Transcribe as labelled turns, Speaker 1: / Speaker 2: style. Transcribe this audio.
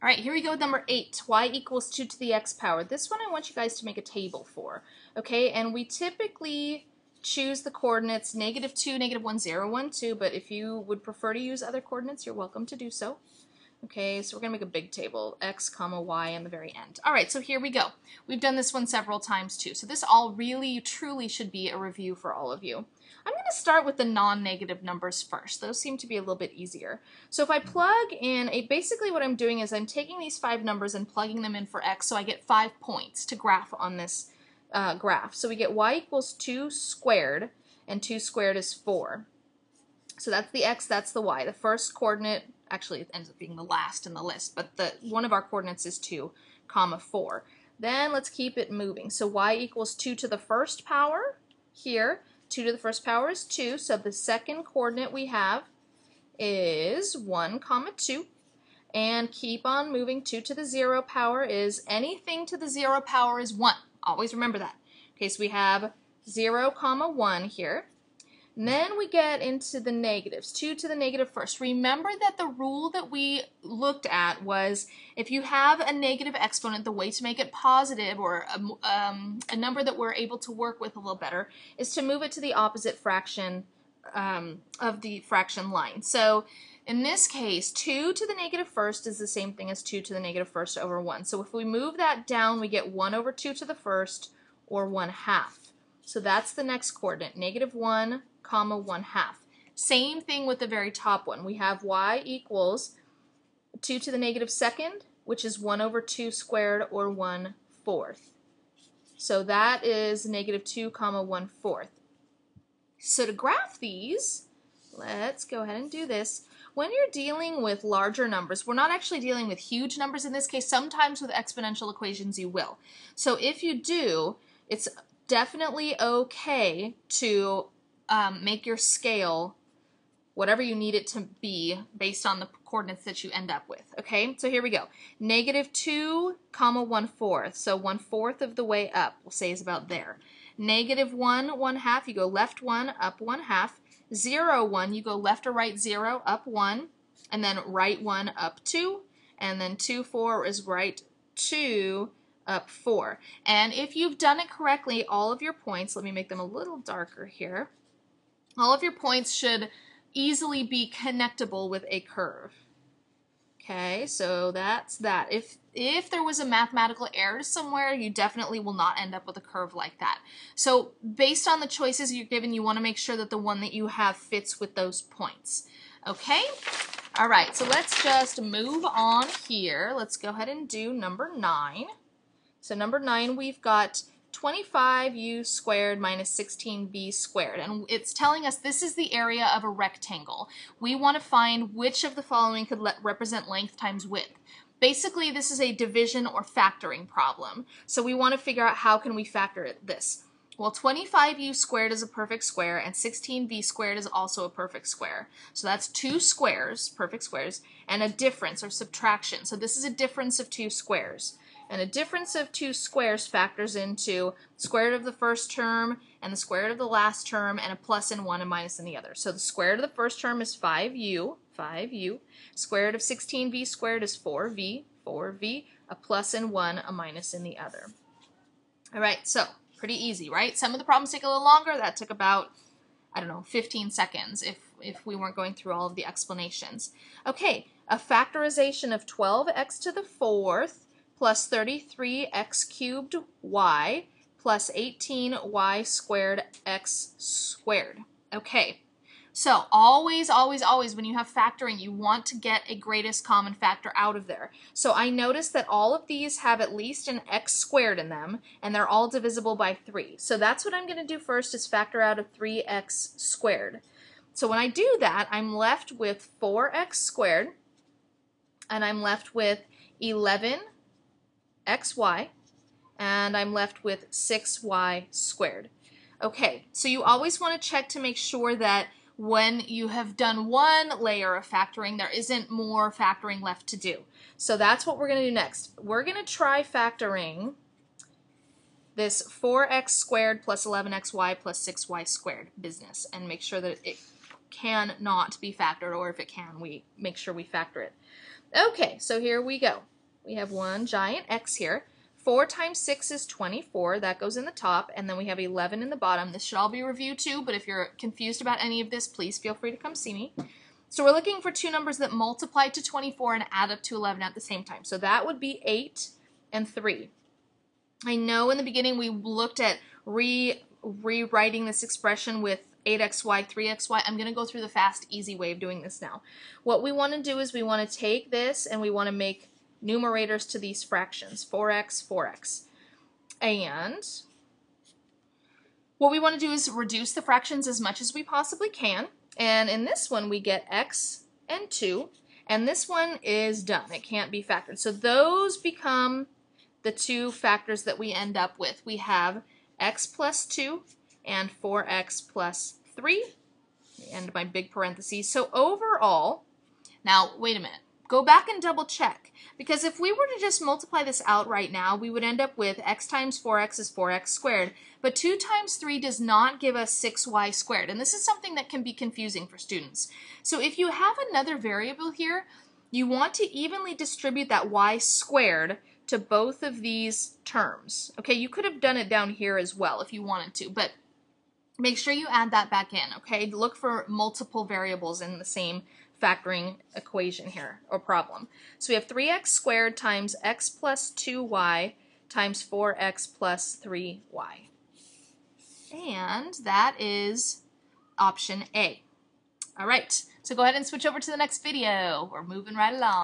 Speaker 1: All right, here we go with number 8, y equals 2 to the x power. This one I want you guys to make a table for, okay? And we typically choose the coordinates -2, -1, 0, 1, 2, but if you would prefer to use other coordinates, you're welcome to do so. Okay, so we're going to make a big table, x, comma, y on the very end. All right, so here we go. We've done this one several times too, so this all really, truly should be a review for all of you. I'm going to start with the non-negative numbers first. Those seem to be a little bit easier. So if I plug in, basically what I'm doing is I'm taking these 5 numbers and plugging them in for x, so I get 5 points to graph on this graph. So we get y equals 2 squared, and 2 squared is 4. So that's the x, that's the y. The first coordinate, actually it ends up being the last in the list, but one of our coordinates is 2, comma 4. Then let's keep it moving. So y equals 2 to the first power here. 2 to the first power is 2, so the second coordinate we have is 1, comma 2. And keep on moving. 2 to the 0 power is anything to the 0 power is 1. Always remember that. Okay, so we have 0, comma 1 here. And then we get into the negatives. 2 to the negative first. Remember that the rule that we looked at was if you have a negative exponent, the way to make it positive or a number that we're able to work with a little better is to move it to the opposite fraction of the fraction line. So in this case, 2 to the negative first is the same thing as 2 to the negative first over 1. So if we move that down, we get 1 over 2 to the first, or 1/2. So that's the next coordinate, -1, comma 1/2. Same thing with the very top one. We have y equals 2 to the negative second, which is 1 over 2 squared, or 1/4. So that is -2, comma 1/4. So to graph these, let's go ahead and do this. When you're dealing with larger numbers, we're not actually dealing with huge numbers in this case. Sometimes with exponential equations you will. So if you do, it's definitely okay to make your scale whatever you need it to be based on the coordinates that you end up with. Okay, so here we go. -2, comma 1/4. So 1/4 of the way up, we'll say, is about there. -1, 1/2, you go left 1, up 1/2. 0, 1, you go left or right 0, up 1, and then right 1, up 2, and then 2, 4 is right 2, up 4. And if you've done it correctly, all of your points, let me make them a little darker here, all of your points should easily be connectable with a curve. Okay, so that's that. If there was a mathematical error somewhere, you definitely will not end up with a curve like that. So based on the choices you're given, you want to make sure that the one that you have fits with those points. Okay? All right, so let's just move on here. Let's go ahead and do number 9. So number 9, we've got 25u squared minus 16b squared, and it's telling us this is the area of a rectangle. We want to find which of the following could represent length times width. Basically, this is a division or factoring problem. So we want to figure out how can we factor this. Well, 25u squared is a perfect square, and 16b squared is also a perfect square. So that's 2 squares, perfect squares, and a difference or subtraction. So this is a difference of 2 squares. And a difference of 2 squares factors into square root of the first term and the square root of the last term and a plus in one and minus in the other. So the square root of the first term is 5u. Square root of 16v squared is 4v. A plus in one, a minus in the other. All right, so pretty easy, right? Some of the problems take a little longer. That took about, I don't know, 15 seconds if we weren't going through all of the explanations. Okay, a factorization of 12x to the 4th plus 33x cubed y plus 18y squared x squared. Okay, so always, always, always when you have factoring, you want to get a greatest common factor out of there. So I noticed that all of these have at least an x squared in them, and they're all divisible by 3. So that's what I'm going to do first, is factor out of 3x squared. So when I do that, I'm left with 4x squared, and I'm left with 11xy, and I'm left with 6y squared. Okay, so you always want to check to make sure that when you have done one layer of factoring, there isn't more factoring left to do. So that's what we're going to do next. We're going to try factoring this 4x squared plus 11xy plus 6y squared business and make sure that it cannot be factored, or if it can, we make sure we factor it. Okay, so here we go. we have one giant X here. 4 times 6 is 24. That goes in the top, and then we have 11 in the bottom. This should all be reviewed too, but if you're confused about any of this, please feel free to come see me. So we're looking for two numbers that multiply to 24 and add up to 11 at the same time. So that would be 8 and 3. I know in the beginning we looked at rewriting this expression with 8xy, 3xy. I'm going to go through the fast, easy way of doing this now. What we want to do is we want to take this and we want to make numerators to these fractions, 4x, 4x. And what we want to do is reduce the fractions as much as we possibly can. And in this one, we get x and 2. And this one is done. It can't be factored. So those become the two factors that we end up with. We have x plus 2 and 4x plus 3. End my big parentheses. So overall, now wait a minute. Go back and double check, because if we were to just multiply this out right now, we would end up with x times 4x is 4x squared, but 2 times 3 does not give us 6y squared, and this is something that can be confusing for students. So if you have another variable here, you want to evenly distribute that y squared to both of these terms. Okay, you could have done it down here as well if you wanted to, but make sure you add that back in, okay? Look for multiple variables in the same factoring equation here, or problem. So we have 3x squared times x plus 2y times 4x plus 3y. And that is option A. All right, so go ahead and switch over to the next video. We're moving right along.